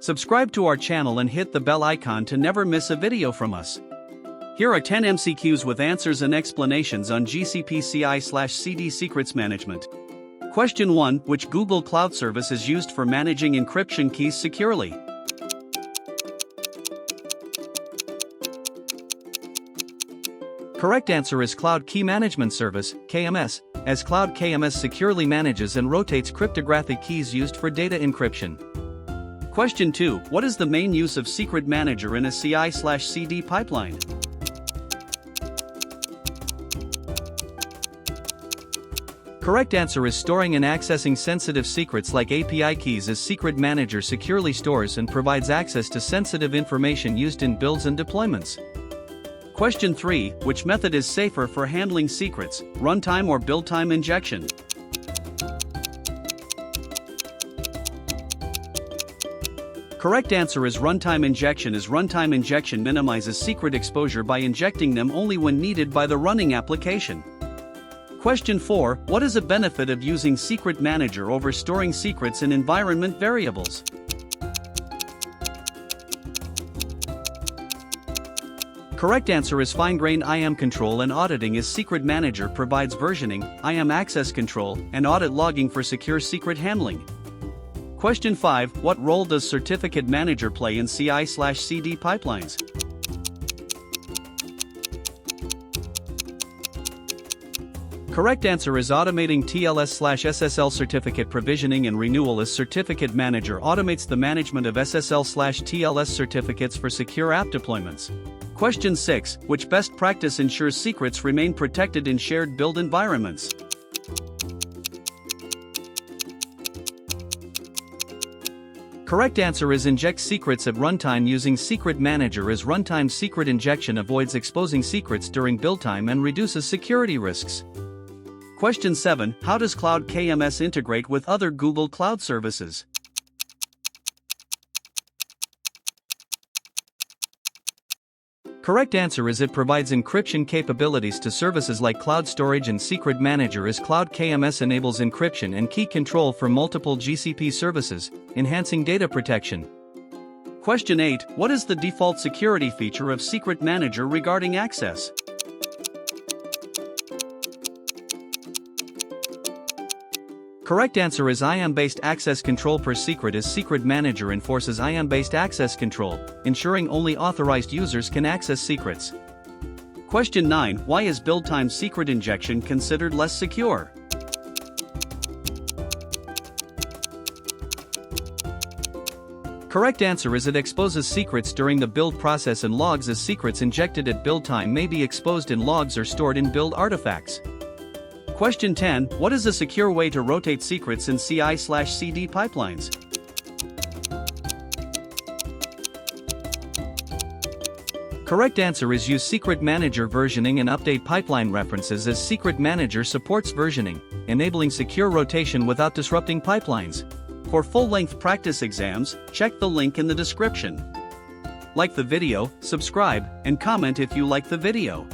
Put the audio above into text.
Subscribe to our channel and hit the bell icon to never miss a video from us. Here are 10 MCQs with answers and explanations on GCP CI/CD secrets management. Question 1. Which Google Cloud service is used for managing encryption keys securely? Correct answer is Cloud Key Management Service, KMS, as Cloud KMS securely manages and rotates cryptographic keys used for data encryption. Question 2. What is the main use of Secret Manager in a CI/CD pipeline? Correct answer is storing and accessing sensitive secrets like API keys, as Secret Manager securely stores and provides access to sensitive information used in builds and deployments. Question 3. Which method is safer for handling secrets, runtime or build time injection? Correct answer is runtime injection, as runtime injection minimizes secret exposure by injecting them only when needed by the running application. Question 4. What is a benefit of using Secret Manager over storing secrets in environment variables? Correct answer is fine-grained IAM control and auditing, as Secret Manager provides versioning, IAM access control, and audit logging for secure secret handling. Question 5. What role does Certificate Manager play in CI/CD pipelines? Correct answer is automating TLS/SSL certificate provisioning and renewal, as Certificate Manager automates the management of SSL/TLS certificates for secure app deployments. Question 6. Which best practice ensures secrets remain protected in shared build environments? Correct answer is inject secrets at runtime using Secret Manager, as runtime secret injection avoids exposing secrets during build time and reduces security risks. Question 7. How does Cloud KMS integrate with other Google Cloud services? Correct answer is it provides encryption capabilities to services like Cloud Storage and Secret Manager, as Cloud KMS enables encryption and key control for multiple GCP services, enhancing data protection. Question 8. What is the default security feature of Secret Manager regarding access? Correct answer is IAM-based access control per secret, as Secret Manager enforces IAM-based access control, ensuring only authorized users can access secrets. Question 9. Why is build time secret injection considered less secure? Correct answer is it exposes secrets during the build process and logs, as secrets injected at build time may be exposed in logs or stored in build artifacts. Question 10. What is a secure way to rotate secrets in CI/CD pipelines? Correct answer is use Secret Manager versioning and update pipeline references, as Secret Manager supports versioning, enabling secure rotation without disrupting pipelines. For full-length practice exams, check the link in the description. Like the video, subscribe, and comment if you like the video.